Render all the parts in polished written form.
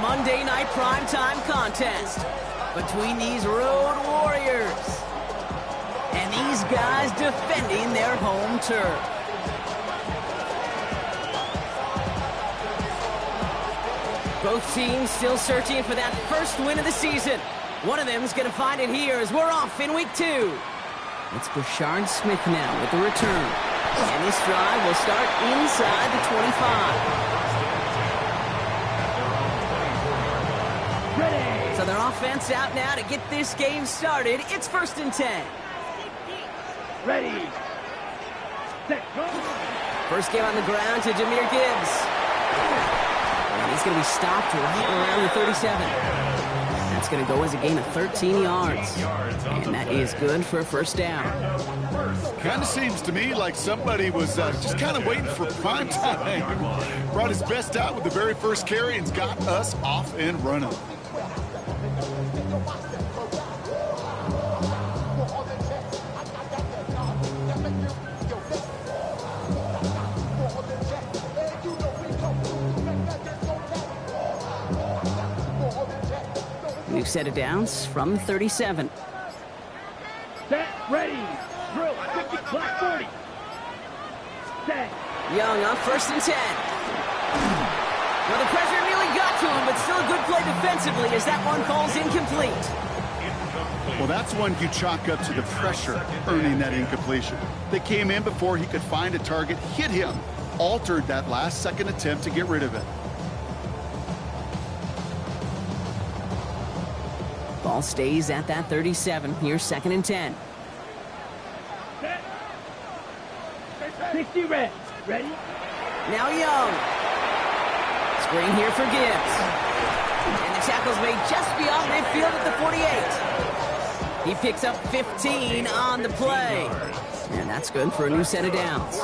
Monday night primetime contest between these road warriors and these guys defending their home turf. Both teams still searching for that first win of the season. One of them is going to find it here as we're off in week 2. It's Brashard Smith now with the return. And this drive will start inside the 25. So their offense out now to get this game started. It's 1st and 10. Ready. Set, go. First game on the ground to Jahmyr Gibbs. And he's going to be stopped right around the 37. That's going to go as a gain of 13 yards. And that is good for a first down. Kind of seems to me like somebody was just kind of waiting for prime time. Brought his best out with the very first carry and got us off and running. New set of downs from 37. Set, ready. Drill, 50, black 40. Set. Young on 1st and 10. Well, the pressure nearly got to him, but still a good play defensively as that one falls incomplete. Well, that's one you chalk up to the pressure earning that incompletion. They came in before he could find a target, hit him, altered that last-second attempt to get rid of it. Ball stays at that 37. Here's 2nd and 10. Set. 60 red. Ready? Now Young. Screen here for Gibbs. And the tackle's made just beyond midfield at the 48. He picks up 15 on the play. And that's good for a new set of downs.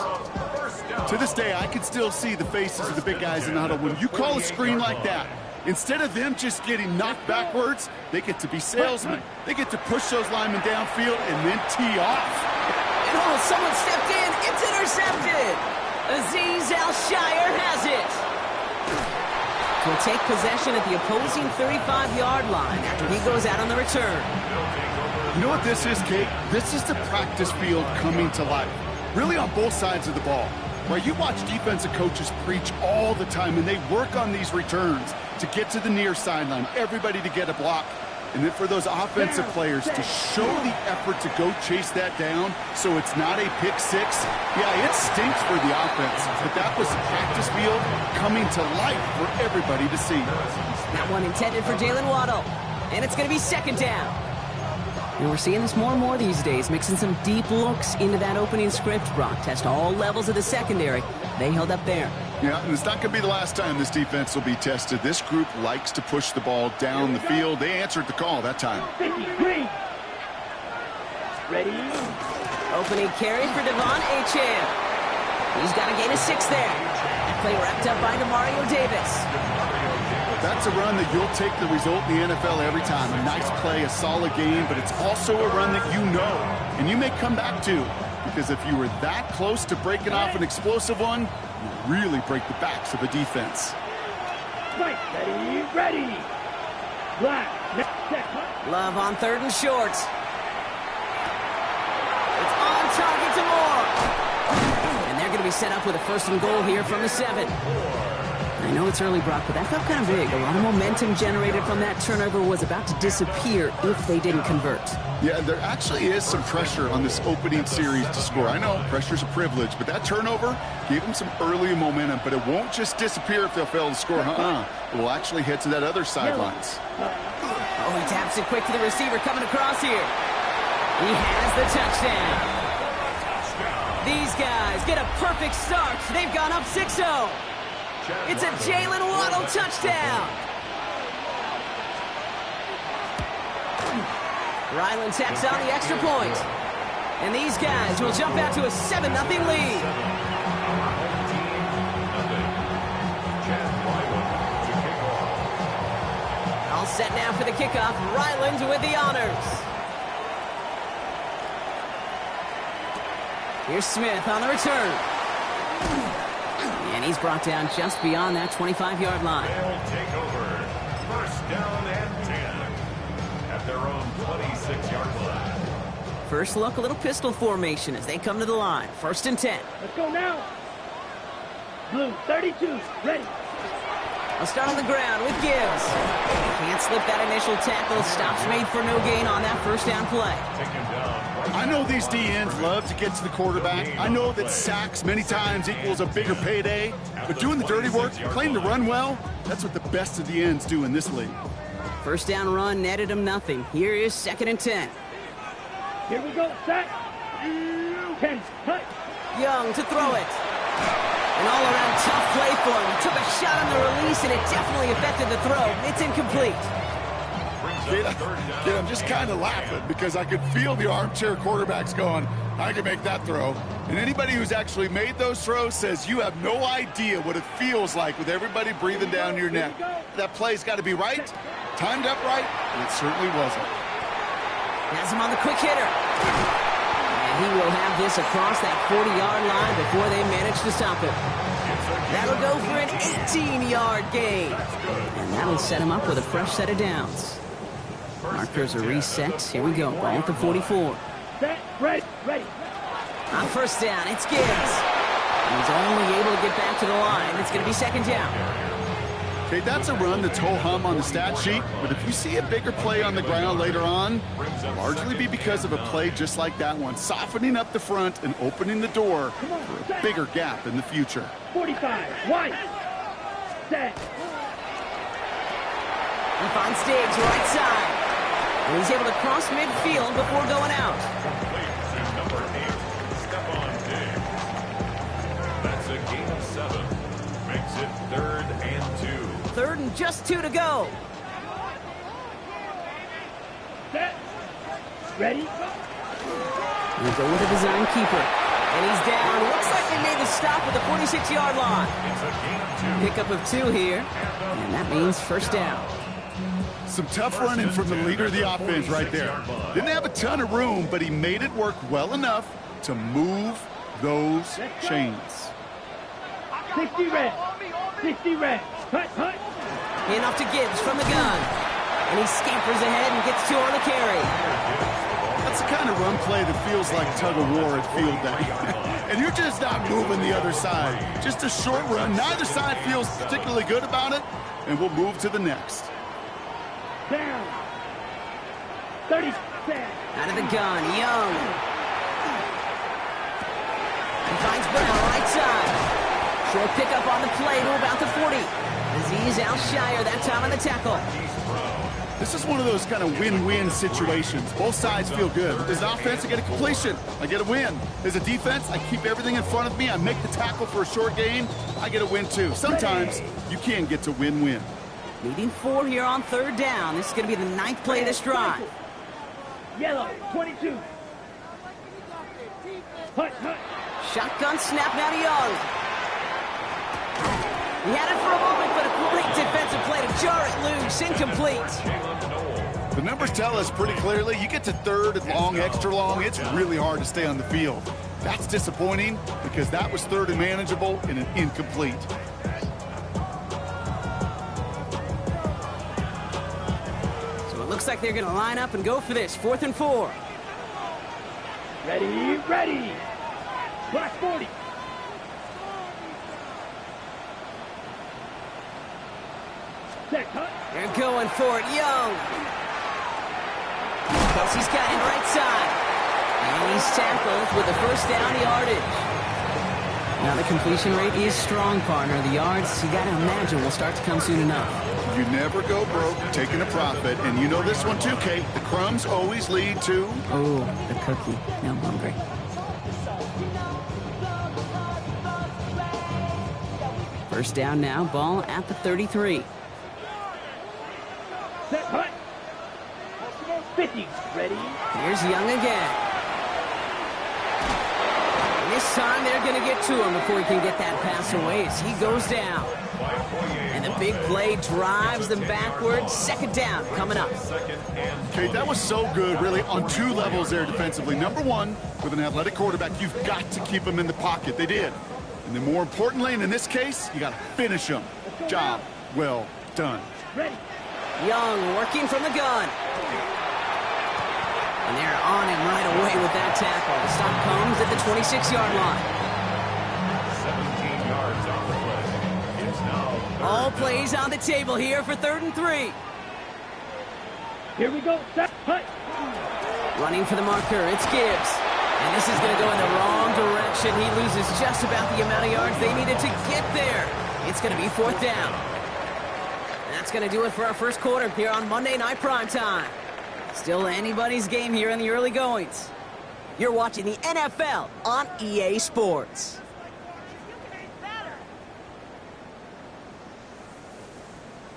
To this day, I can still see the faces of the big guys in the huddle. When you call a screen like that, instead of them just getting knocked backwards, they get to be salesmen. They get to push those linemen downfield and then tee off. And oh, someone stepped in. It's intercepted. Azeez Al-Shire has it. Will take possession at the opposing 35-yard line after he goes out on the return. You know what this is, Kate? This is the practice field coming to life. Really on both sides of the ball. Where you watch defensive coaches preach all the time, and they work on these returns to get to the near sideline, everybody to get a block. And then for those offensive players to show the effort to go chase that down so it's not a pick six. Yeah, it stinks for the offense, but that was practice field coming to life for everybody to see. That one intended for Jalen Waddle. And it's going to be 2nd down. And we're seeing this more and more these days, mixing some deep looks into that opening script. Brock test all levels of the secondary. They held up there. Yeah, and it's not going to be the last time this defense will be tested. This group likes to push the ball down the field. They answered the call that time. 53. Ready? Opening carry for Devon Achane. He's got a gain of 6 there. That play wrapped up by Demario Davis. That's a run that you'll take the result in the NFL every time. A nice play, a solid game, but it's also a run that you know, and you may come back to, because if you were that close to breaking off an explosive one, you really break the backs of a defense. Right, ready. Black, set. Love on 3rd and short. It's on target to Moore. And they're going to be set up with a 1st and goal here from the 7. I know it's early, Brock, but that felt kind of big. A lot of momentum generated from that turnover was about to disappear if they didn't convert. Yeah, there actually is some pressure on this opening series to score. I know pressure's a privilege, but that turnover gave them some early momentum, but it won't just disappear if they'll fail to score. It will actually head to that other sidelines. Oh, he taps it quick to the receiver coming across here. He has the touchdown. These guys get a perfect start. They've gone up 6-0. It's a Jalen Waddle touchdown. Ryland tacks on the extra point. And these guys will jump out to a 7-0 lead. All set now for the kickoff. Ryland with the honors. Here's Smith on the return. And he's brought down just beyond that 25-yard line. their own 26-yard line. First look, a little pistol formation as they come to the line. 1st and 10. Let's go now. Blue, 32, ready. I'll start on the ground with Gibbs. Can't slip that initial tackle. Stops made for no gain on that 1st down play. I know these D-ends love to get to the quarterback. I know that sacks many times equals a bigger payday. But doing the dirty work, playing to run well, that's what the best of the ends do in this league. 1st down run netted him nothing. Here is 2nd and 10. Here we go, set. 10, cut. Young to throw it. An all-around tough play for him. He took a shot on the release, and it definitely affected the throw. It's incomplete. Kid, I'm just kind of laughing because I could feel the armchair quarterbacks going, I can make that throw. And anybody who's actually made those throws says you have no idea what it feels like with everybody breathing down your neck. That play's got to be right, timed up right, and it certainly wasn't. Has him on the quick hitter. And he will have this across that 40-yard line before they manage to stop him. That'll go for an 18-yard gain. And that'll set him up with a fresh set of downs. Markers are reset. Here we go. Ball at the 44. Set, ready, ready. On 1st down, it's Gibbs. He's only able to get back to the line. It's going to be 2nd down. Okay, that's a run that's ho-hum on the stat sheet, but if you see a bigger play on the ground later on, it'll largely be because of a play just like that one, softening up the front and opening the door for a bigger gap in the future. 45, wide. Set. He finds Diggs right side. And he's able to cross midfield before going out. Number 8, Stephon Diggs. That's a gain of 7. Makes it 3rd and 2. 3rd and just 2 to go. Set. Ready. We'll go with a design keeper. And he's down. Looks like they made the stop at the 46-yard line. It's a gain of 2. Pickup of 2 here. And that means 1st down. Some tough running from the leader of the offense right there. Didn't have a ton of room, but he made it work well enough to move those chains. 60 red. 60 red. Cut, cut. Hand off to Gibbs from the gun. And he scampers ahead and gets 2 on the carry. That's the kind of run play that feels like tug-of-war at field day. And you're just not moving the other side. Just a short run. Neither side feels particularly good about it, and we'll move to the next. Down. 30 set. Out of the gun, Young. He finds Brown right side. Short pickup on the play to about the 40. Aziz Al-Shire that time on the tackle. This is one of those kind of win-win situations. Both sides feel good. As an offense, I get a completion. I get a win. As a defense, I keep everything in front of me. I make the tackle for a short gain. I get a win, too. Sometimes you can get to win-win. Needing 4 here on 3rd down. This is going to be the 9th play of this drive. Yellow, 22. Hut, hut. Shotgun snap now to Young. He had it for a moment, but a great defensive play to jar it loose. Incomplete. The numbers tell us pretty clearly, you get to 3rd and long, extra long, it's really hard to stay on the field. That's disappointing because that was 3rd and manageable and an incomplete. Looks like they're going to line up and go for this. 4th and 4. Ready, ready. Black 40. Set, cut. They're going for it. Young. Kelsey's got him right side. And he's tackled with the 1st down yardage. Now the completion rate is strong, partner. The yards, you got to imagine, will start to come soon enough. You never go broke taking a profit, and you know this one too, Kate. The crumbs always lead to... Oh, the cookie. Now I'm hungry. First down now, ball at the 33. Set, hut. 50. Ready. Here's Young again. And this time they're going to get to him before he can get that pass away as he goes down. And the big play drives them backwards. 2nd down coming up. Okay, that was so good, really, on 2 levels there defensively. Number 1, with an athletic quarterback, you've got to keep him in the pocket. They did. And then more importantly, and in this case, you got to finish him. Job well done. Ready. Young working from the gun. And they're on him right away with that tackle. The stop comes at the 26-yard line. 17 yards on the play. It's now All plays on the table here for 3rd and 3. Here we go. Set. Hut. Running for the marker, it's Gibbs. And this is going to go in the wrong direction. He loses just about the amount of yards they needed to get there. It's going to be 4th down. And that's going to do it for our first quarter here on Monday Night Primetime. Still anybody's game here in the early goings. You're watching the NFL on EA Sports.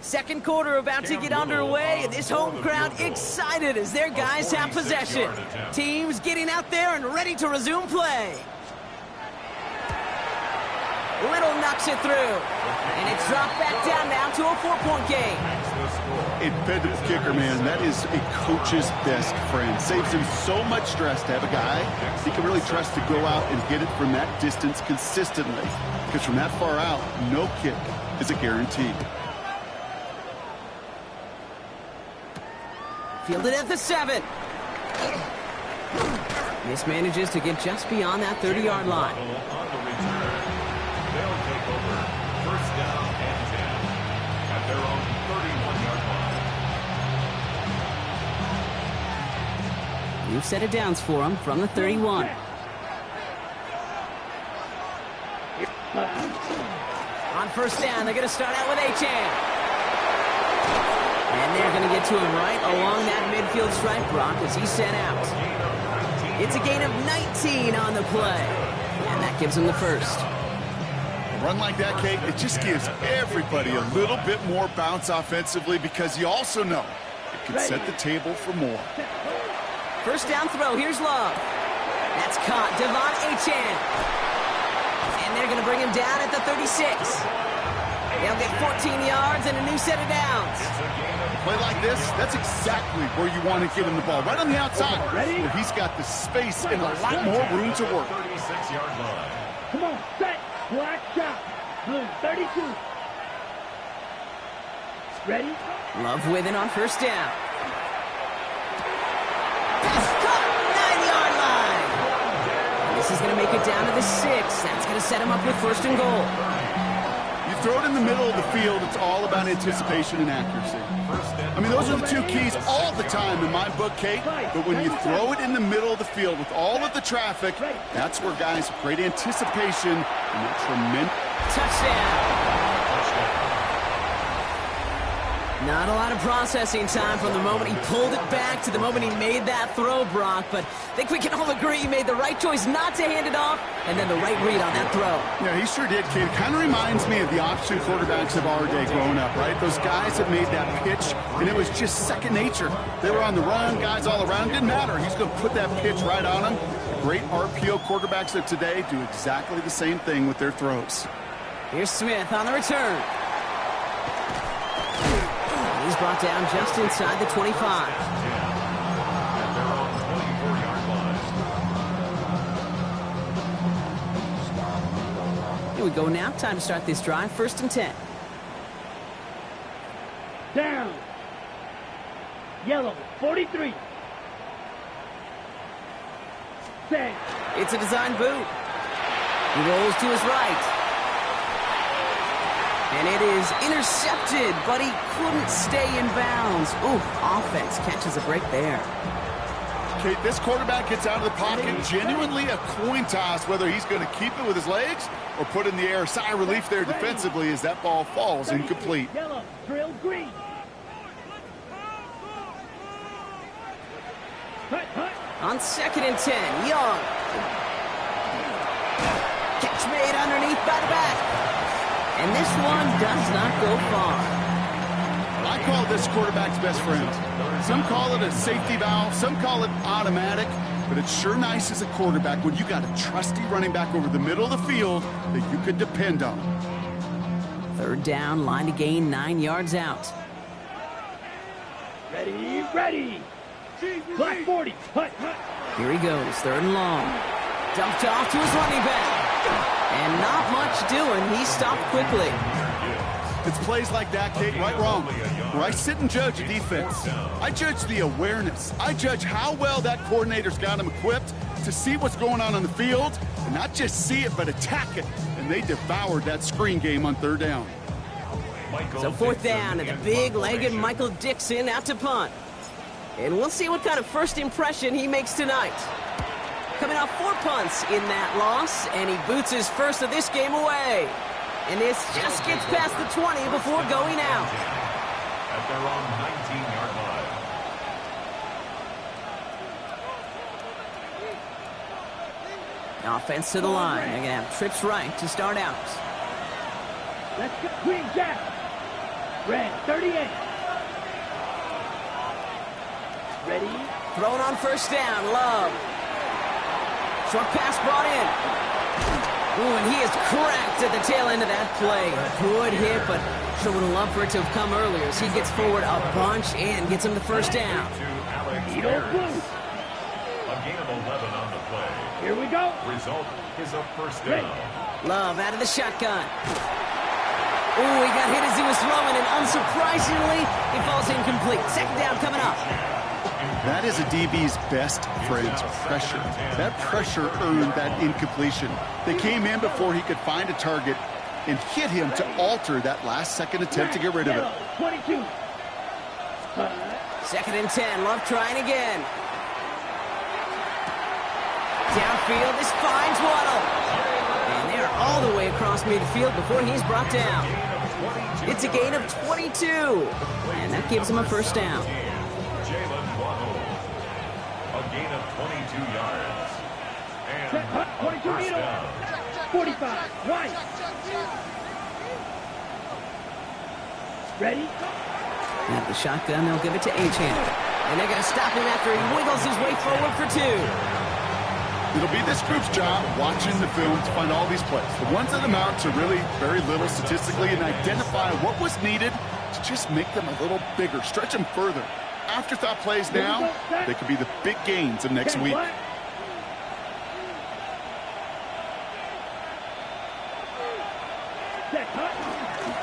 Second quarter about to get underway, and this home crowd excited as their guys have possession. Teams getting out there and ready to resume play. Little knocks it through, and it's dropped back down now to a 4-point game. Dependable kicker, man. That is a coach's best friend. Saves him so much stress to have a guy he can really trust to go out and get it from that distance consistently. Because from that far out, no kick is a guarantee. Fielded at the 7. Mismanages to get just beyond that 30-yard line. On the return, they'll take over 1st down and 10 at their own 31-yard line. New set of downs for him from the 31. On 1st down, they're going to start out with Achan. And they're going to get to him right along that midfield stripe, Brock, as he's sent out. It's a gain of 19 on the play. And that gives him the first. A run like that, Kate, it just gives everybody a little bit more bounce offensively because you also know it can set the table for more. 1st down throw. Here's Love. That's caught. Devon Achan. And they're going to bring him down at the 36. They'll get 14 yards and a new set of downs. Play like this, that's exactly where you want to give him the ball. Right on the outside, where he's got the space and a lot more room to work. 36-yard line. Come on, set. Black shot. Blue, 32. Ready? Love with it on 1st down. Pass caught, 9-yard line. And this is going to make it down to the 6. That's going to set him up with 1st and goal. You throw it in the middle of the field, it's all about anticipation and accuracy. I mean, those are the 2 keys all the time in my book, Kate. But when you throw it in the middle of the field with all of the traffic, that's where guys have great anticipation and that tremendous... Touchdown. Not a lot of processing time from the moment he pulled it back to the moment he made that throw, Brock. But I think we can all agree he made the right choice not to hand it off and then the right read on that throw. Yeah, he sure did, kid. Kind of reminds me of the option quarterbacks of our day growing up, right? Those guys that made that pitch, and it was just second nature. They were on the run, guys all around. Didn't matter. He's going to put that pitch right on them. The great RPO quarterbacks of today do exactly the same thing with their throws. Here's Smith on the return. He's brought down just inside the 25. At their own 24-yard line. Here we go now. Time to start this drive. 1st and 10. Down. Yellow, 43. Set. It's a design boot. He rolls to his right. And it is intercepted, but he couldn't stay in bounds. Ooh, offense catches a break there. Okay, this quarterback gets out of the pocket, genuinely a coin toss, whether he's going to keep it with his legs or put it in the air. Sigh of relief there defensively as that ball falls incomplete. Yellow, drill green. Hut, hut. On 2nd and 10, Young. Catch made underneath by the back. And this one does not go far. I call this quarterback's best friend. Some call it a safety valve, some call it automatic, but it's sure nice as a quarterback when you got a trusty running back over the middle of the field that you could depend on. 3rd down, line to gain 9 yards out. Ready, ready. Black 40. Hut, hut. Here he goes, 3rd and long. Dumped off to his running back. And not much doing. He stopped quickly. It's plays like that, Kate, right, wrong, where I sit and judge a defense. I judge the awareness. I judge how well that coordinator's got them equipped to see what's going on the field, and not just see it, but attack it. And they devoured that screen game on third down. So fourth down, and the big-legged Michael Dixon out to punt. And we'll see what kind of first impression he makes tonight. Coming off 4 punts in that loss, and he boots his first of this game away. And this just gets past the 20 before going out. At their own 19-yard line. Offense to the line. They're going to have trips right to start out. Let's go. Green Jack. Red, 38. Ready? Thrown on first down. Love. Short pass brought in. Ooh, and he is cracked at the tail end of that play. Good hit, but sure would have loved for it to have come earlier as he gets forward a bunch and gets him the first down. You don't lose. A gain of 11 on the play. Here we go. Result is a first down. Love out of the shotgun. Ooh, he got hit as he was throwing, and unsurprisingly, it falls incomplete. Second down coming up. That is a DB's best friend, pressure. That pressure earned that incompletion. They came in before he could find a target and hit him to alter that last-second attempt to get rid of it. 22. Second and 10. Love trying again. Downfield, this finds Waddle. And they're all the way across midfield before he's brought down. It's a gain of 22. And that gives him a first down. A gain of 22 yards. And 22 first down. 45. Right. Ready? At the shotgun, they'll give it to Achane. And they're going to stop him after he wiggles his way forward for 2. It'll be this group's job watching the film to find all these plays. The ones that amount to really very little statistically and identify what was needed to just make them a little bigger, stretch them further. Afterthought plays now, they could be the big gains of next week.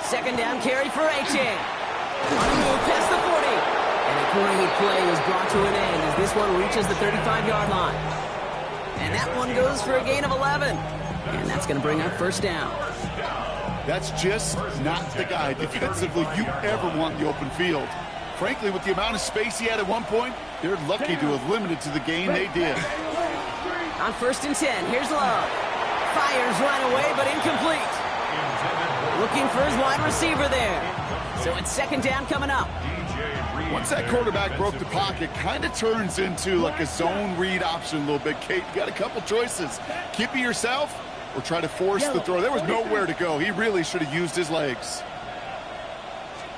Second down carry for Achane. On the move past the 40. And the corner play is brought to an end as this one reaches the 35-yard line. And that one goes for a gain of 11. And that's going to bring up first down. That's just not the guy defensively you ever want in the open field. Frankly, with the amount of space he had at one point, they're lucky to have limited to the gain they did. On first and 10, here's Love. Fires right away, but incomplete. Looking for his wide receiver there. So it's second down coming up. Once that quarterback broke the pocket, kind of turns into like a zone read option a little bit, Kate. You got a couple choices. Keep it yourself or try to force the throw. There was nowhere to go. He really should have used his legs.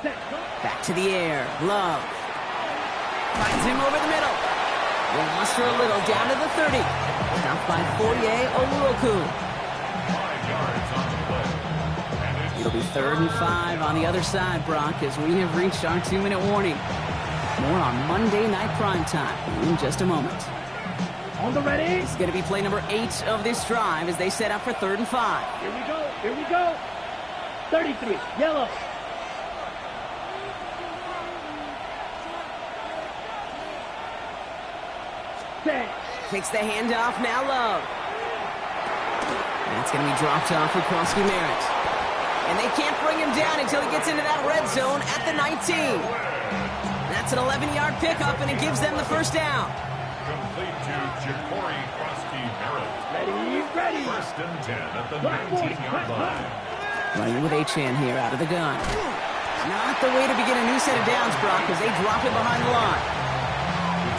Back to the air. Love. Finds him over the middle. Will muster a little down to the 30. Stopped by Foye Oluoku. 5 yards on the play. It'll be 3rd and 5 on the other side, Brock, as we have reached our 2-minute warning. More on Monday Night Primetime in just a moment. On the ready. It's going to be play number 8 of this drive as they set up for 3rd and 5. Here we go. Here we go. 33. Yellow. Takes the handoff, now Love. That's going to be dropped off for Krosky Merritt. And they can't bring him down until he gets into that red zone at the 19. That's an 11-yard pickup, and it gives them the first down. Complete to Ja'Cory Krosky Merritt. Ready. First and 10 at the 19-yard line. Running with Achane here out of the gun. Not the way to begin a new set of downs, Brock, as they drop him behind the line.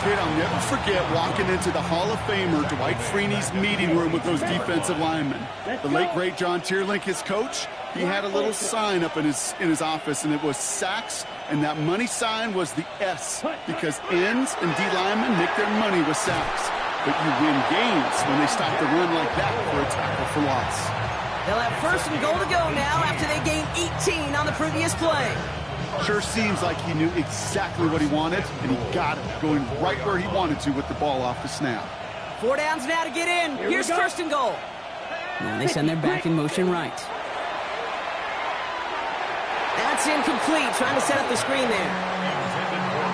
Kid, I'll never forget walking into the Hall of Famer Dwight Freeney's meeting room with those defensive linemen. The late, great John Tierlink, his coach, he had a little sign up in his office, and it was sacks, and that money sign was the S, because ends and D linemen make their money with sacks. But you win games when they stop the run like that for a tackle for loss. They'll have first and goal to go now after they gained 18 on the previous play. Sure seems like he knew exactly what he wanted, and he got it, going right where he wanted to with the ball off the snap. 4 downs now to get in. Here's first and goal. Now they send their back in motion right. It's incomplete, trying to set up the screen there.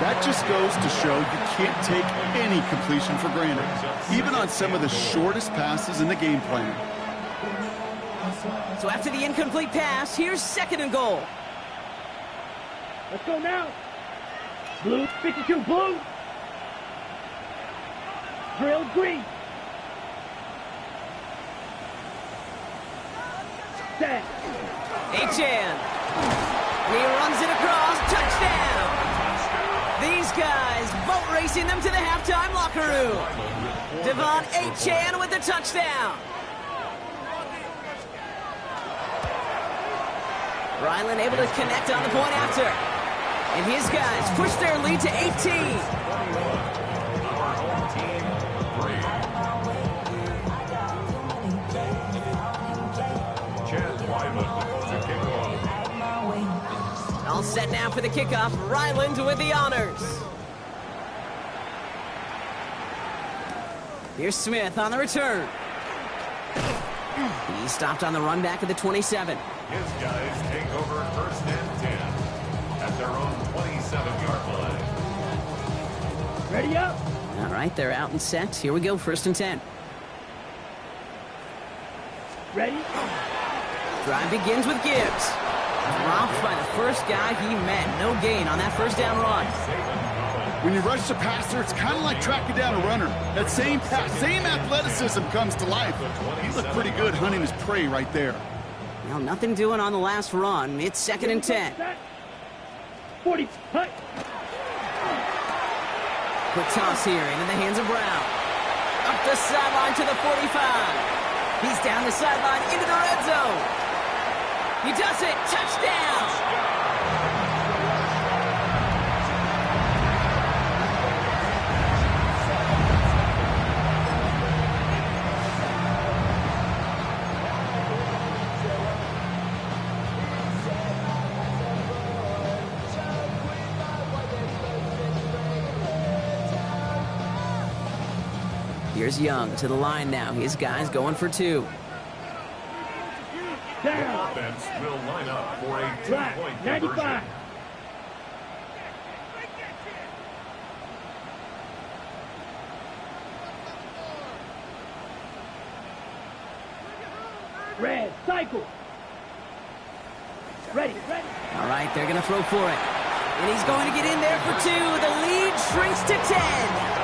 That just goes to show you can't take any completion for granted, even on some of the shortest passes in the game plan. So after the incomplete pass, here's 2nd and goal. Let's go now. Blue, 52, blue. Drill green. Set. Achan. He runs it across. Touchdown. These guys boat racing them to the halftime locker room. Devon Achan with the touchdown. Ryland able to connect on the point after. And his guys push their lead to 18. All set now for the kickoff. Ryland with the honors. Here's Smith on the return. He stopped on the run back at the 27. His guys take over 1st and 10 at their own 27-yard line. Ready up. All right, they're out and set. Here we go, 1st and 10. Ready. Drive begins with Gibbs. Dropped by the first guy he met. No gain on that 1st down run. When you rush the passer, it's kind of like tracking down a runner. That same pass, same athleticism comes to life. He looked pretty good hunting his prey right there. Well, nothing doing on the last run. It's 2nd and 10. 40, hut. Quick toss here into the hands of Brown. Up the sideline to the 45. He's down the sideline into the red zone. He does it. Touchdown. Here's Young to the line now. His guys going for 2. Down. Offense will line up for a 2-point 95. conversion. Red, cycle. Ready. All right, they're going to throw for it. And he's going to get in there for 2. The lead shrinks to 10.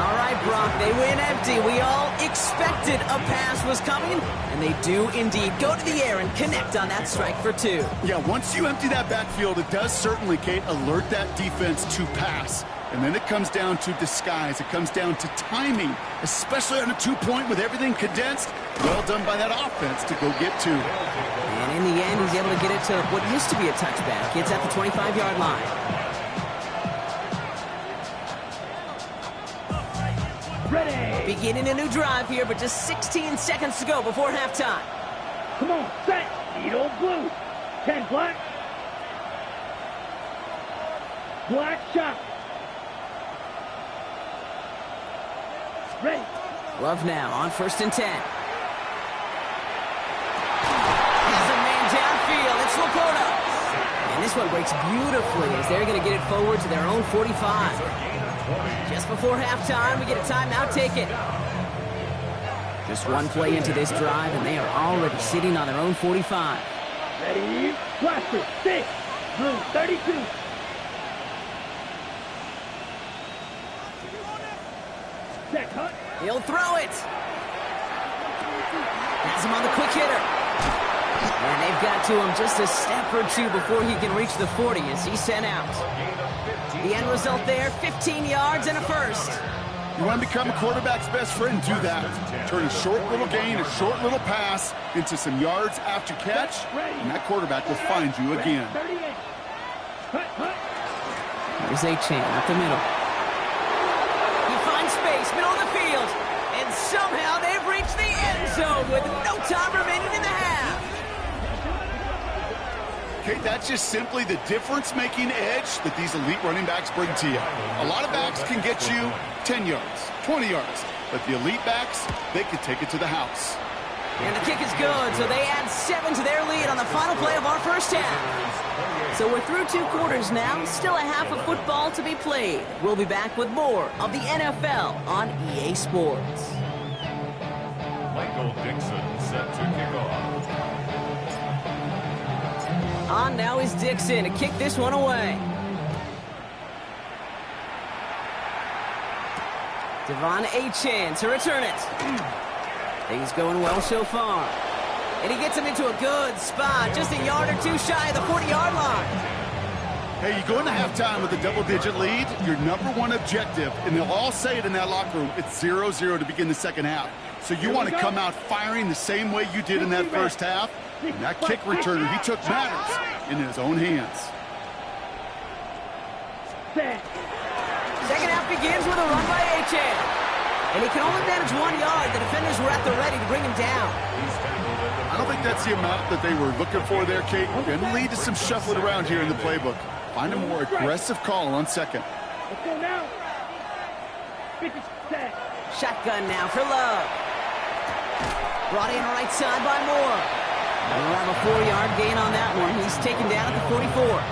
All right, Brock, they win empty. We all expected a pass was coming, and they do indeed go to the air and connect on that strike for 2. Yeah, once you empty that backfield, it does certainly, Kate, alert that defense to pass. And then it comes down to disguise. It comes down to timing, especially on a 2-point with everything condensed. Well done by that offense to go get 2. And in the end, he's able to get it to what used to be a touchback. It's at the 25-yard line. Ready. Beginning a new drive here, but just 16 seconds to go before halftime. Come on, set. Need old blue. 10 black. Black shot. Ready. Love now on 1st and 10. Has a man downfield. It's Laporta. And this one breaks beautifully as they're going to get it forward to their own 45. Just before halftime, we get a timeout. Take it. Just one play into this drive, and they are already sitting on their own 45. Ready. Blaster. 6. Blue. 32. Set. Hut. He'll throw it. Has him on the quick hitter. And they've got to him just a step or 2 before he can reach the 40 as he's sent out. The end result there, 15 yards and a 1st. You want to become a quarterback's best friend, do that. Turn a short little gain, a short little pass into some yards after catch, and that quarterback will find you again. Here's Achan up the middle. He finds space, middle of the field, and somehow they've reached the end zone with no time remaining in the half. Okay, that's just simply the difference-making edge that these elite running backs bring to you. A lot of backs can get you 10 yards, 20 yards, but the elite backs, they can take it to the house. And the kick is good, so they add 7 to their lead on the final play of our first half. So we're through 2 quarters now, still a half of football to be played. We'll be back with more of the NFL on EA Sports. Michael Dixon set to kick off. On now is Dixon to kick this one away. Devon Achane to return it. Things going well so far. And he gets him into a good spot, just a yard or 2 shy of the 40-yard line. Hey, you go into halftime with a double-digit lead, your #1 objective, and they'll all say it in that locker room, it's 0-0 to begin the second half. So you want to come out firing the same way you did in that first half. And that kick returner, he took matters in his own hands. Second half begins with a run by Achane. And he can only manage 1 yard. The defenders were at the ready to bring him down. I don't think that's the amount that they were looking for there, Kate. Going to lead to some shuffling around here in the playbook. Find a more aggressive call on second. Let's go now. Shotgun now for Love. Brought in right side by Moore. We'll have a 4-yard gain on that one. He's taken down at the 44.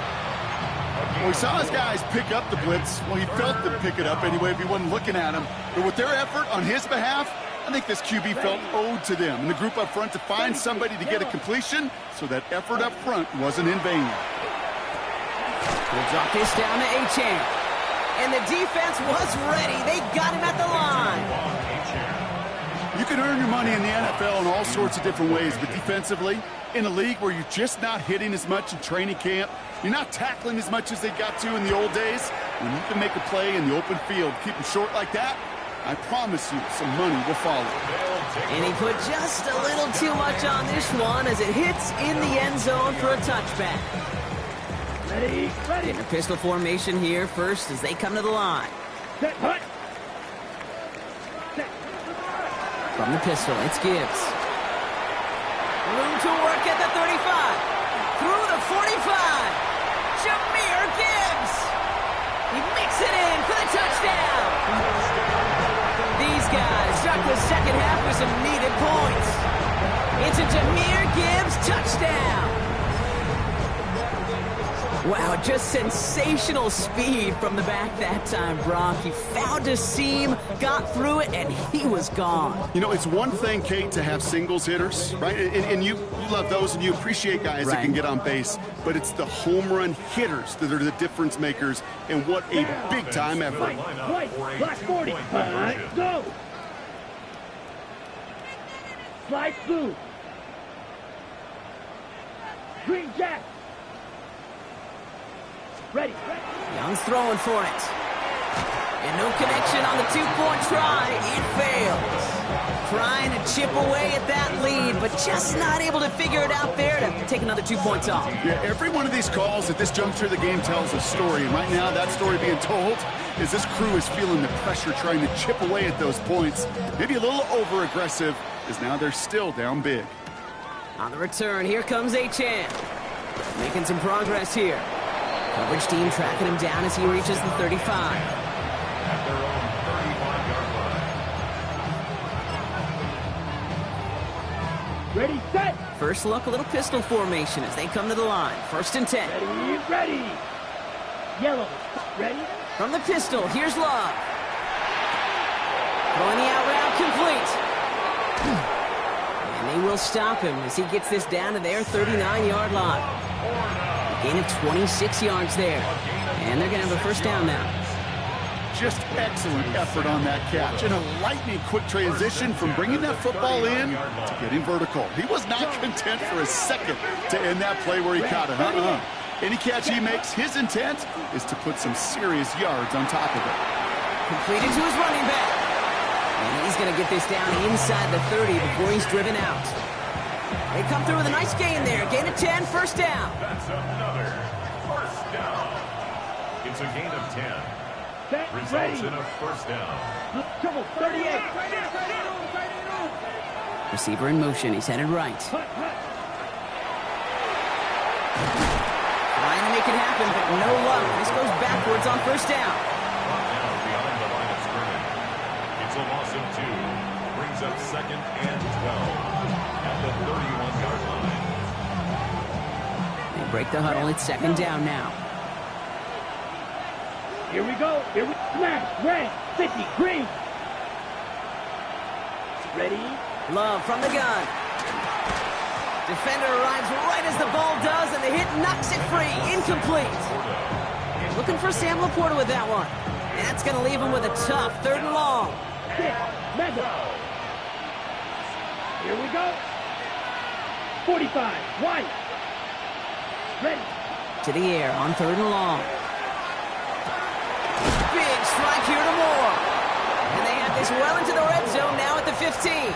Well, we saw his guys pick up the blitz. Well, he felt them pick it up anyway if he wasn't looking at him. But with their effort on his behalf, I think this QB felt owed to them and the group up front to find somebody to get a completion, so that effort up front wasn't in vain. We'll drop this down to Achane. And the defense was ready. They got him at the line. You can earn your money in the NFL in all sorts of different ways, but defensively, in a league where you're just not hitting as much in training camp, you're not tackling as much as they got to in the old days, when you can make a play in the open field, keep them short like that, I promise you some money will follow. And he put just a little too much on this one as it hits in the end zone for a touchback. Ready. Getting a pistol formation here first as they come to the line. From the pistol, it's Gibbs. Room to work at the 35. Through the 45. Jahmyr Gibbs. He makes it in for the touchdown. These guys start the second half with some needed points. It's a Jahmyr Gibbs touchdown. Wow, just sensational speed from the back that time, Brock. He found a seam, got through it, and he was gone. You know, it's one thing, Kate, to have singles hitters, right? And you love those, and you appreciate guys that can get on base. But it's the home run hitters that are the difference makers, and what a big-time effort. White, black 40. Go. Slide blue. Green jack. Ready. Young's throwing for it. And no connection on the 2-point try. It fails. Trying to chip away at that lead, but just not able to figure it out there to take another 2 points off. Yeah, every one of these calls at this juncture of the game tells a story. And right now, that story being told is this crew is feeling the pressure trying to chip away at those points. Maybe a little over-aggressive, as now they're still down big. On the return, here comes Achane. Making some progress here. Coverage team tracking him down as he reaches the 35. At their own 35-yard line. Ready, set. First look, a little pistol formation as they come to the line. 1st and 10. Ready. Yellow. Ready. From the pistol, here's Love. Throwing the out route complete. And they will stop him as he gets this down to their 39-yard line. Gain of 26 yards there. And they're going to have a first down now. Just excellent effort on that catch. And a lightning quick transition from bringing that football in to getting vertical. He was not content for a second to end that play where he caught it. Any catch he makes, his intent is to put some serious yards on top of it. Completed to his running back. And he's going to get this down inside the 30 before he's driven out. They come through with a nice gain there. Gain of 10, first down. That's another first down. It's a gain of 10. Results in a first down. Trouble, 38. Receiver in motion. He's headed right. Trying to make it happen, but no luck. This goes backwards on first down. Now behind the line of scrimmage. It's a loss of 2. Brings up 2nd and 12. at the 31-yard line. They break the huddle. It's second down now. Here we go. Here we smash. Red. 50. Green. Ready. Love from the gun. Defender arrives right as the ball does, and the hit knocks it free. Incomplete. Looking for Sam Laporta with that one. And that's going to leave him with a tough 3rd and long. 6. Mega. Here we go. 45. White. Ready. To the air on 3rd and long. Big strike here to Moore. And they have this well into the red zone now at the 15.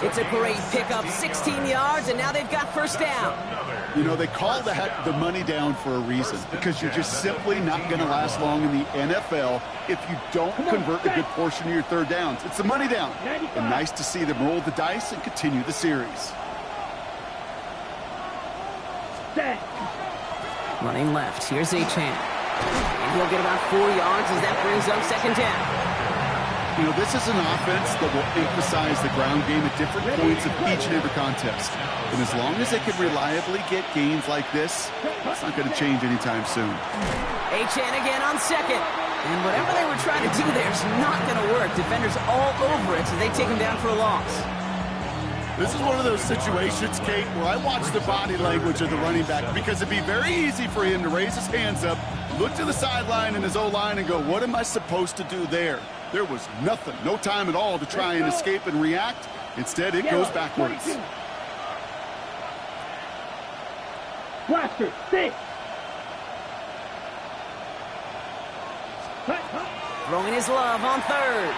It's a great pickup, 16 yards, and now they've got first down. You know, they call that the money down for a reason, because you're just simply not going to last long in the NFL if you don't convert a good portion of your 3rd downs. It's the money down. And nice to see them roll the dice and continue the series. Set. Running left, here's Achane. And he'll get about 4 yards as that brings up second down. You know, this is an offense that will emphasize the ground game at different points of each and every contest. And as long as they can reliably get gains like this, it's not going to change anytime soon. Achane again on second. And whatever they were trying to do there is not going to work. Defenders all over it, so they take him down for a loss. This is one of those situations, Kate, where I watch the body language of the running back, because it'd be very easy for him to raise his hands up, look to the sideline in his O-line and go, what am I supposed to do there? There was nothing, no time at all to try and escape and react. Instead, it goes backwards. Blaster, 6. Throwing his love on 3rd.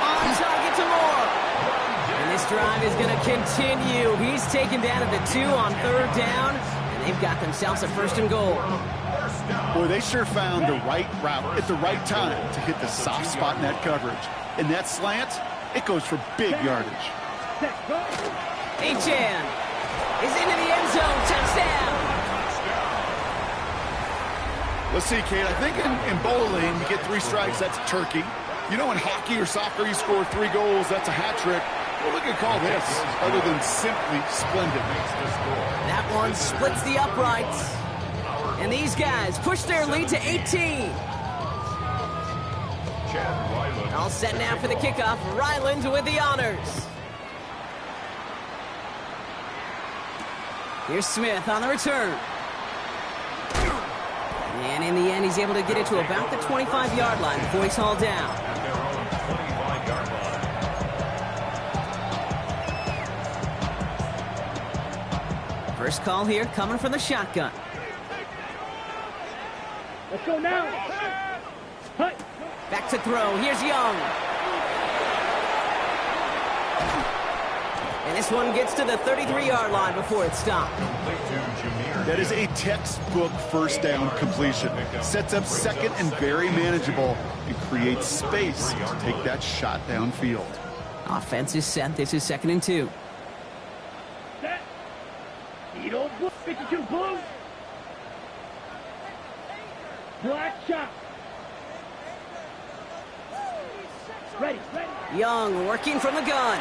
On target to Moore. And this drive is going to continue. He's taken down at the 2 on 3rd down, and they've got themselves a 1st and goal. Boy, they sure found the right route at the right time to hit the soft spot in that coverage. And that slant, it goes for big yardage. Achane is into the end zone. Touchdown. Let's see, Kate, I think in bowling, you get 3 strikes, that's a turkey. You know, in hockey or soccer, you score 3 goals, that's a hat trick. What we could call this, other than simply splendid. That one splits the uprights. And these guys push their lead to 18. All set now for the kickoff. Ryland with the honors. Here's Smith on the return. And in the end, he's able to get it to about the 25-yard line before he's hauled down. First call here coming from the shotgun. Let's go now. Hut. Back to throw. Here's Young. And this one gets to the 33-yard line before it's stopped. That is a textbook 1st down completion. Sets up 2nd and very manageable, and creates space to take that shot downfield. Offense is set. This is 2nd and 2. Set. Needle. 52 blue. Black shot. Ready. Young working from the gun.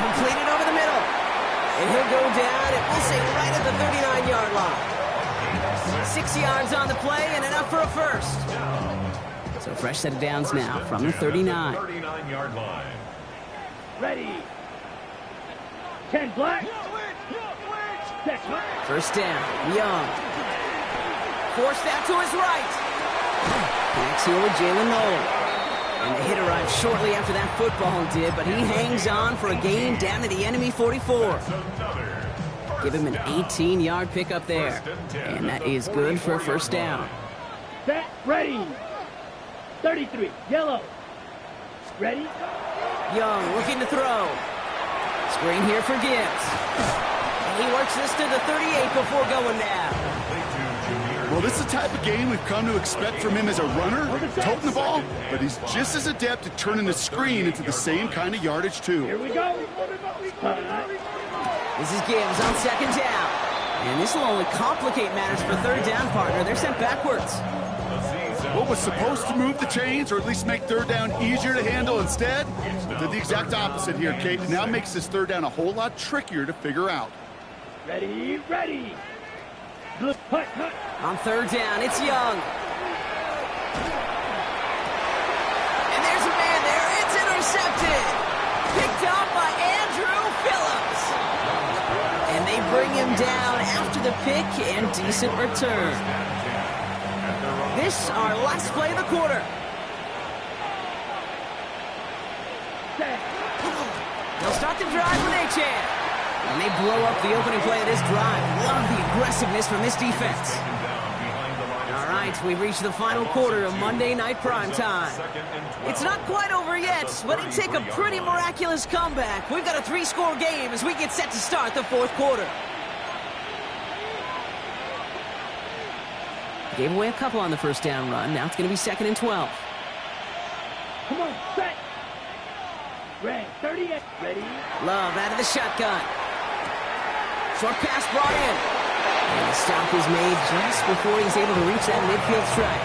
Completed over the middle. And he'll go down, and we'll say right at the 39-yard line. 6 yards on the play and enough for a 1st. So fresh set of downs now from the 39. 39-yard line. Ready. 10 black. Set. 1st down. Young. Forced out to his right. Next here with Jalen Noel. And the hit arrived shortly after that football did, but he hangs on for a gain down to the enemy 44. Give him an 18-yard pickup there. And that is good for a 1st down. Set. Ready. 33. Yellow. Ready. Young looking to throw. Screen here for Gibbs. And he works this to the 38 before going down. Well, this is the type of game we've come to expect from him as a runner, toting the ball, but he's just as adept at turning the screen into the same kind of yardage, too. Here we go. This is Gibbs on 2nd down. And this will only complicate matters for 3rd down, partner. They're sent backwards. The season What was supposed to move the chains, or at least make third down easier to handle, instead did the exact opposite here, Kate. It now makes this third down a whole lot trickier to figure out. Ready, ready. Look, hut. On third down, it's Young. And there's a man there. It's intercepted. Picked up by Andrew Phillips. And they bring him down after the pick and decent return. This our last play of the quarter. They'll start the drive with Achan. And they blow up the opening play of this drive. Love the aggressiveness from this defense. All right, we've reached the final quarter of Monday Night Primetime. It's not quite over yet, but it take a pretty miraculous comeback. We've got a 3-score game as we get set to start the fourth quarter. Gave away a couple on the first down run. Now it's going to be 2nd and 12. Come on, set. Red, 38, ready. Love out of the shotgun. Short pass brought in. And the stop is made just before he's able to reach that midfield strike.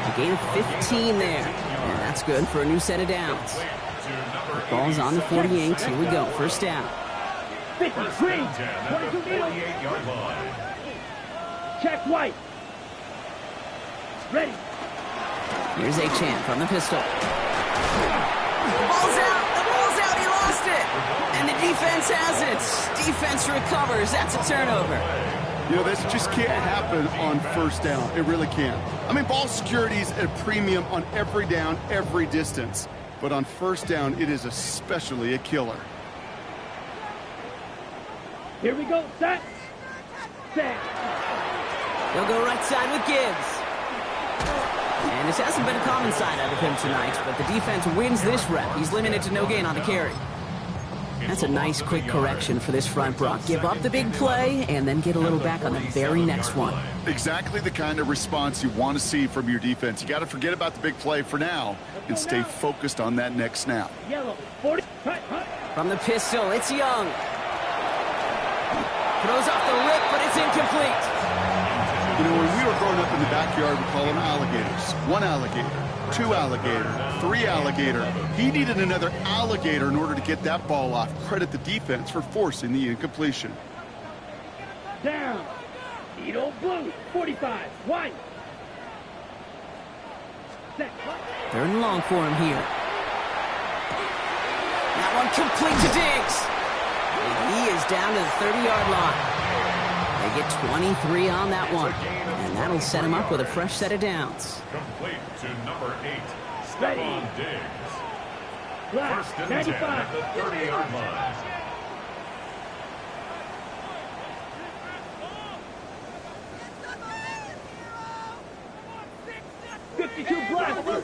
A gain of 15 there. And that's good for a new set of downs. The ball's on the 48. Here we go. First down. 50, green. 48-yard line. Check white. Ready. Here's Achan from the pistol. The ball's out. The ball's out. He lost it. And the defense has it. Defense recovers. That's a turnover. You know, this just can't happen on first down. It really can't. I mean, ball security is at a premium on every down, every distance. But on first down, it is especially a killer. Here we go, set. Set. He'll go right side with Gibbs. And this hasn't been a common side out of him tonight, but the defense wins this rep. He's limited to no gain on the carry. That's a nice quick correction for this front, Brock. Give up the big play and then get a little back on the very next one. Exactly the kind of response you want to see from your defense. You got to forget about the big play for now and stay focused on that next snap. Yellow, 40, hut. From the pistol, it's Young. Throws off the rip, but it's incomplete. You know, when we were growing up in the backyard, we call them alligators. 1 alligator, 2 alligator, 3 alligator. He needed another alligator in order to get that ball off. Credit the defense for forcing the incompletion. Down. Needle blue, 45, white. Set, what? 3rd and long for him here. That one complete to Diggs. And he is down to the 30-yard line. They get 23 on that one. And that'll set him up with a fresh set of downs. Complete to number 8, Stephon Diggs. Black, First and 95. 10 at the 30-yard line. 52 Blaster.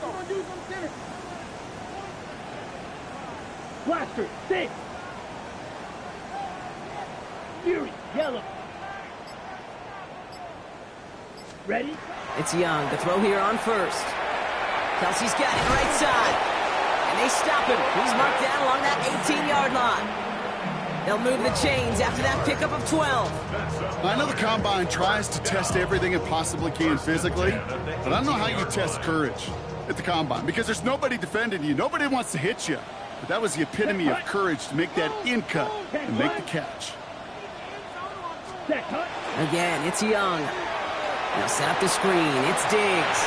Blaster, 6. Fury, yellow. Ready? It's Young. The throw here on first. Kelsey's got it right side. And they stop him. He's marked down along that 18-yard line. They'll move the chains after that pickup of 12. I know the Combine tries to test everything it possibly can physically, but I don't know how you test courage at the Combine, because there's nobody defending you. Nobody wants to hit you. But that was the epitome of courage to make that in cut and make the catch. Again, it's Young. They'll set up the screen. It's Diggs.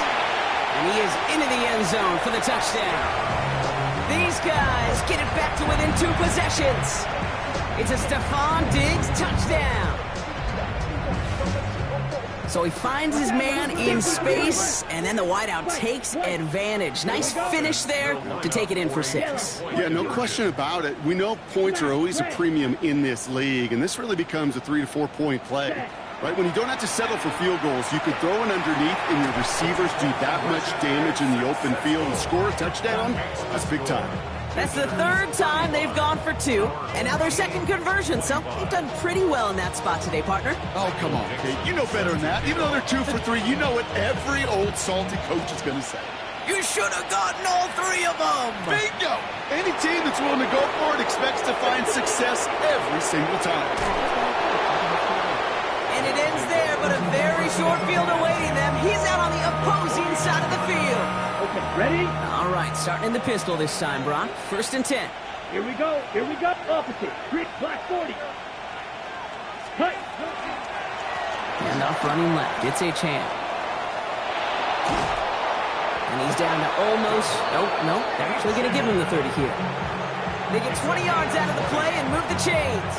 And he is into the end zone for the touchdown. These guys get it back to within 2 possessions. It's a Stephon Diggs touchdown. So he finds his man in space, and then the wideout takes advantage. Nice finish there to take it in for 6. Yeah, no question about it. We know points are always a premium in this league, and this really becomes a 3 to 4 point play. Right? When you don't have to settle for field goals, you could throw it underneath and your receivers do that much damage in the open field and score a touchdown. That's big time. That's the 3rd time they've gone for 2, and now their 2nd conversion, so they've done pretty well in that spot today, partner. Oh, come on, Kate. You know better than that. Even though they're 2 for 3, you know what every old salty coach is going to say. You should have gotten all 3 of them. Bingo! Any team that's willing to go for it expects to find success every single time. And it ends there, but a very short field awaiting them. He's out on the opposing side of the field. Okay, ready? All right, starting in the pistol this time, Brock. 1st and 10. Here we go. Here we go. Opposite. Grit, black 40. Cut. And off running left. It's a champ. And he's down to almost... Nope. They're actually going to give him the 30 here. They get 20 yards out of the play and move the chains.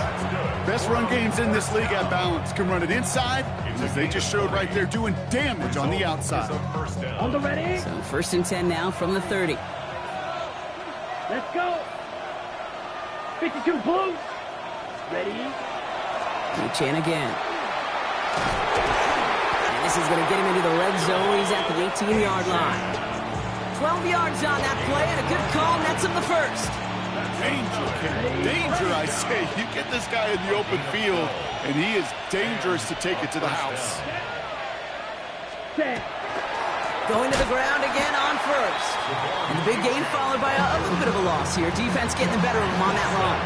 Best run games in this league at balance. Can run it inside, as they just showed right there, doing damage on the outside. On the ready. So 1st and 10 now from the 30. Let's go. 52 Blues. Ready? Reach in again. And this is going to get him into the red zone. He's at the 18-yard line. 12 yards on that play, and a good call nets him the first. Danger, I say. You get this guy in the open field, and he is dangerous to take it to the house. Set. Going to the ground again on 1st. And the big gain followed by a little bit of a loss here. Defense getting the better of him on that run.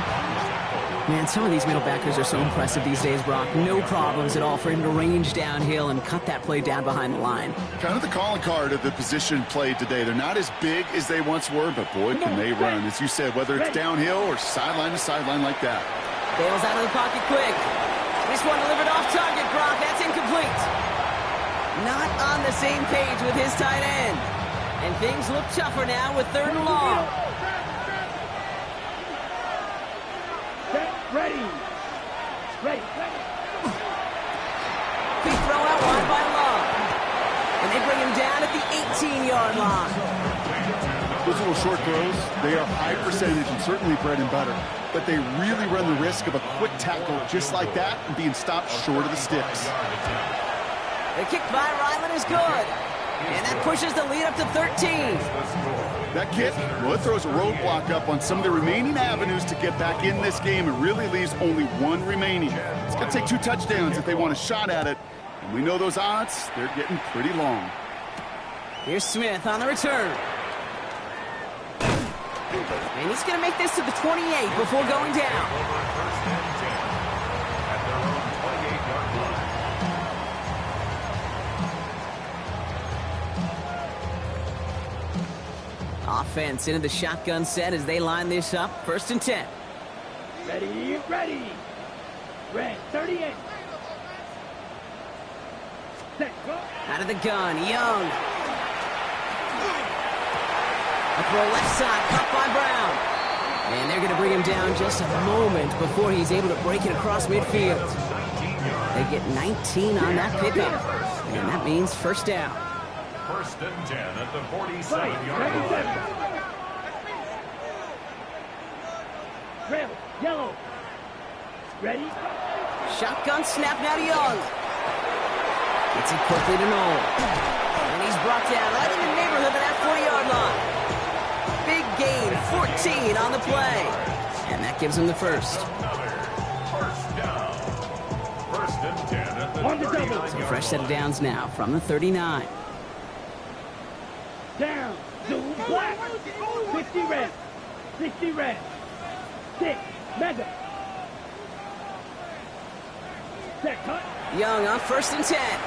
Man, some of these middle backers are so impressive these days, Brock. No problems at all for him to range downhill and cut that play down behind the line. Kind of the calling card of the position played today. They're not as big as they once were, but boy, can they run. As you said, whether it's downhill or sideline to sideline like that. Bails out of the pocket quick. This one delivered off target, Brock. That's incomplete. Not on the same page with his tight end. And things look tougher now with 3rd and long. Ready. Big throw out wide by Love. And they bring him down at the 18-yard line. Those little short throws, they are high percentage and certainly bread and butter. But they really run the risk of a quick tackle just like that and being stopped short of the sticks. The kick by Ryland is good. And that pushes the lead up to 13. That kick, well, it throws a roadblock up on some of the remaining avenues to get back in this game and really leaves only one remaining. It's going to take 2 touchdowns if they want a shot at it. And we know those odds, they're getting pretty long. Here's Smith on the return. And he's going to make this to the 28 before going down. Offense into the shotgun set as they line this up. 1st and 10. Ready. Red, 38. Set, go. Out of the gun, Young. A throw left side, caught by Brown. And they're going to bring him down just a moment before he's able to break it across midfield. They get 19 on that pickup. And that means 1st down. 1st and 10 at the 47-yard line. Red, yellow. Ready? Shotgun snap now to Young. Gets it quickly to Noel. And he's brought down right in the neighborhood of that 40-yard line. Big gain, 14 on the play. And that gives him the first. First down. 1st and 10 at the 39-yard So fresh set of downs now from the 39. Down. Zoom black. 50 red. 60 red. 6. Mega. Set cut. Young on 1st and 10.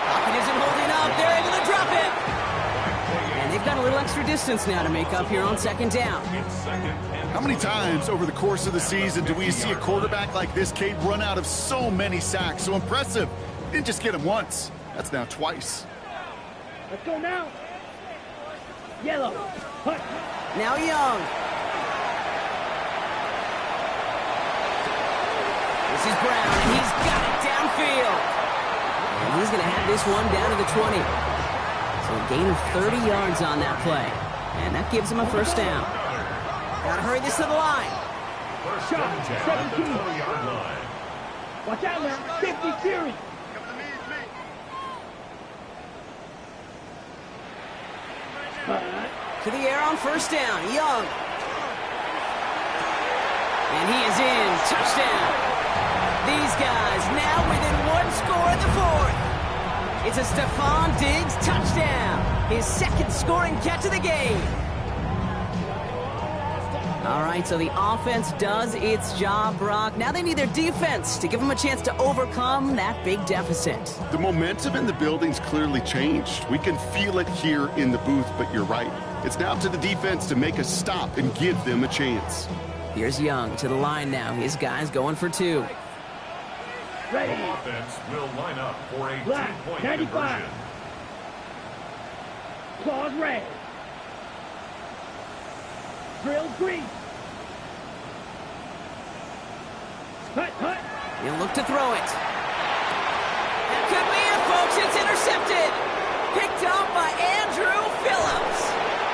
Pocket isn't holding up. They're able to drop it. And they've got a little extra distance now to make up here on 2nd down. How many times over the course of the season do we see a quarterback like this, Kate, run out of so many sacks? So impressive. Didn't just get him once. That's now twice. Let's go now. Yellow. Hut. Now Young. This is Brown, and he's got it downfield. And he's going to have this one down to the 20. So a gain of 30 yards on that play. And that gives him a 1st down. Got to hurry this to the line. Shot. 17. Watch out now. 50 series. To the air on 1st down. Young. And he is in. Touchdown. These guys now within 1 score in the 4th. It's a Stephon Diggs touchdown. His 2nd scoring catch of the game. All right, so the offense does its job, Brock. Now they need their defense to give them a chance to overcome that big deficit. The momentum in the building's clearly changed. We can feel it here in the booth, but you're right. It's now up to the defense to make a stop and give them a chance. Here's Young to the line now. His guys going for two. Ready. The offense will line up for a Black, 2-point 95. conversion. Claws red. Drill green. Hut, hut. He'll look to throw it. That could be it, folks. It's intercepted. Picked up by Andrew Phillips.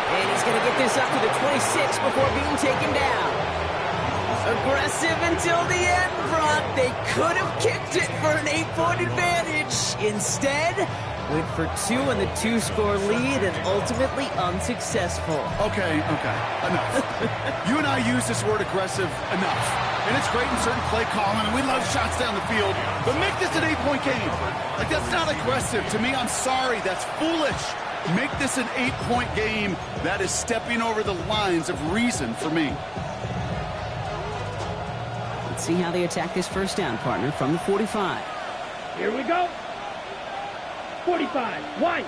And he's going to get this up to the 26 before being taken down. Aggressive until the end, Brock. They could have kicked it for an 8-point advantage. Instead, went for two in the 2-score lead and ultimately unsuccessful. Okay, enough. You and I use this word aggressive enough. And it's great in certain play calling, and we love shots down the field. But make this an 8-point game. Like, that's not aggressive. To me, I'm sorry, that's foolish. Make this an 8-point game. That is stepping over the lines of reason for me. Let's see how they attack this first down, partner, from the 45. Here we go. 45. White.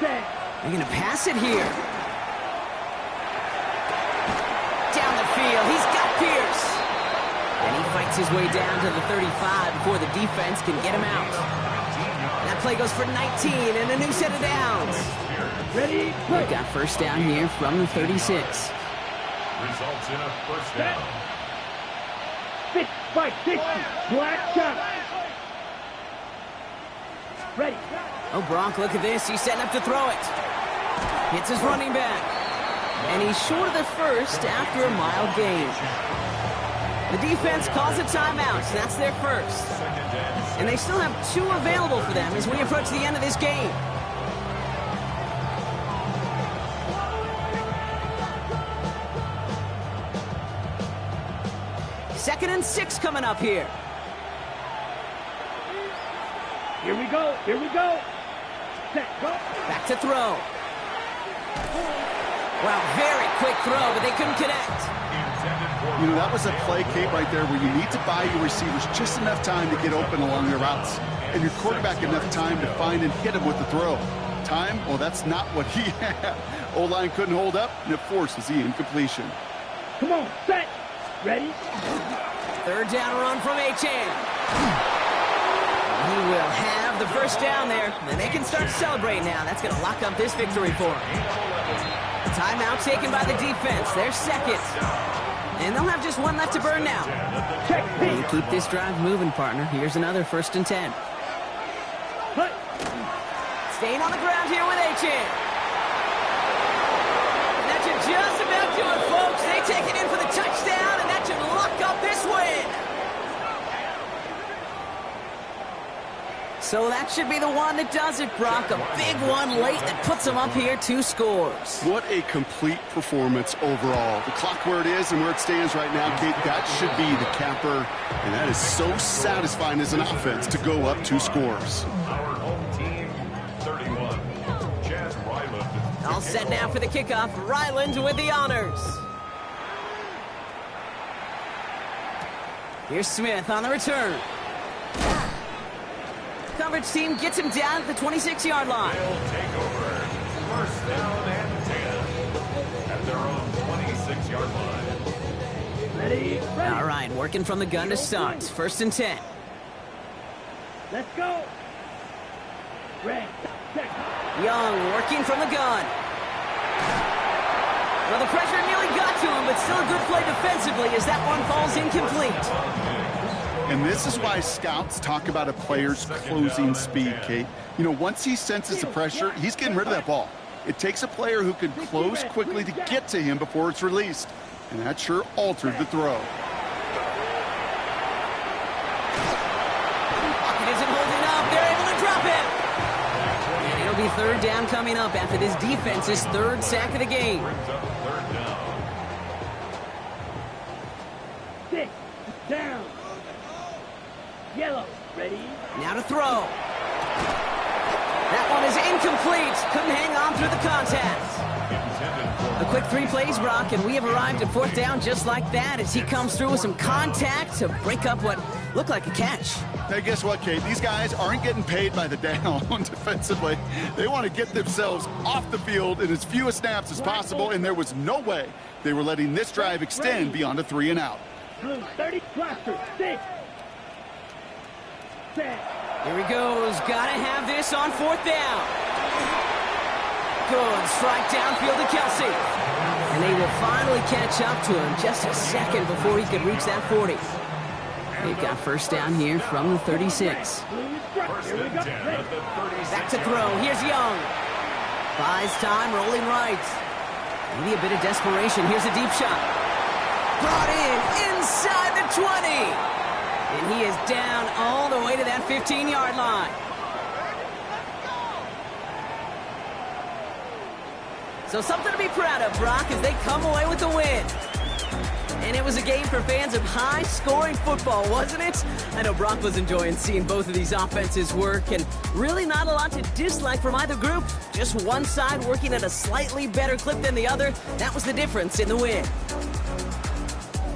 Set. They're going to pass it here. Down the field. He's got Pierce. And he fights his way down to the 35 before the defense can get him out. That play goes for 19 and a new set of downs. Ready. They've got first down here from the 36. Results in a first down. 60. Black shot. Ready. Oh, Brock, look at this. He's setting up to throw it. Hits his running back. And he's short of the first after a mild gain. The defense calls a timeout, so that's their first. And they still have two available for them as we approach the end of this game. Second and 6 coming up here. Here we go. Here we go. Set. Go. Back to throw. Wow, very quick throw, but they couldn't connect. You know, that was a play, Kate, right there where you need to buy your receivers just enough time to get open along their routes. And your quarterback enough time to find and hit him with the throw. Time? Well, that's not what he had. O-line couldn't hold up, and it forces the incompletion. Come on. Set. Ready. Third down run from Achan. He will have the first down there, and they can start to celebrate now. That's going to lock up this victory for them. Timeout taken by the defense. They're second. And they'll have just one left to burn now. And keep this drive moving, partner. Here's another 1st and 10. Staying on the ground here with Achan. And that should just about do it, folks. They take it in for the touchdown, and that should lock up this win. So that should be the one that does it, Brock. A big one late that puts them up here 2 scores. What a complete performance overall. The clock where it is and where it stands right now, Kate, that should be the capper. And that is so satisfying as an offense to go up 2 scores. Our home team, 31. Chad Ryland. All set now for the kickoff. Ryland with the honors. Here's Smith on the return. Coverage team gets him down at the 26-yard line. They'll take over. First down and 10 at their own 26-yard line. Ready. All right, working from the gun to start. 1st and 10. Let's go. Red. Set. Young working from the gun. Well, the pressure nearly got to him, but still a good play defensively as that one falls incomplete. And this is why scouts talk about a player's closing speed, Kate. You know, once he senses the pressure, he's getting rid of that ball. It takes a player who can close quickly to get to him before it's released. And that sure altered the throw. Pocket isn't holding up. They're able to drop it. And it'll be 3rd down coming up after this defense's 3rd sack of the game. Brings up 3rd down. 6. Down. Yellow. Ready. Now to throw. That one is incomplete. Couldn't hang on through the contact. quick 3 plays, Brock, and we have arrived at 4th down just like that as he comes through with some contact to break up what looked like a catch. Hey, guess what, Kate? These guys aren't getting paid by the down defensively. They want to get themselves off the field in as few snaps as possible, and there was no way they were letting this drive extend beyond a 3 and out. Blue 30, cluster, 6. Set. Here he goes. Gotta have this on 4th down. Good strike downfield to Kelsey. And they will finally catch up to him just a second before he could reach that 40. They've got 1st down here from the 36. Back to throw. Here's Young. Buys time, rolling right. Maybe a bit of desperation. Here's a deep shot. Brought in inside the 20. And he is down all the way to that 15-yard line. So something to be proud of, Brock, as they come away with the win. And it was a game for fans of high-scoring football, wasn't it? I know Brock was enjoying seeing both of these offenses work, and really not a lot to dislike from either group. Just one side working at a slightly better clip than the other. That was the difference in the win.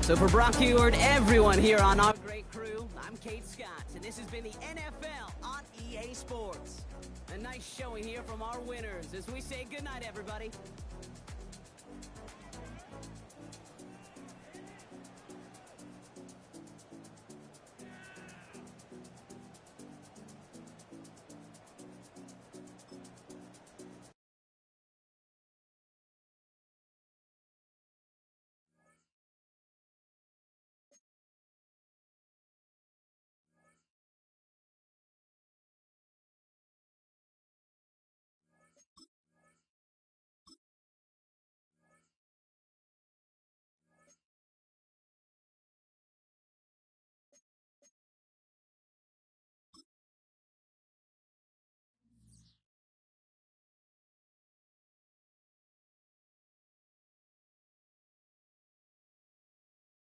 So for Brock Huard, everyone here on our great crew, I'm Kate Scott, and this has been the NFL on EA Sports. A nice showing here from our winners as we say goodnight, everybody.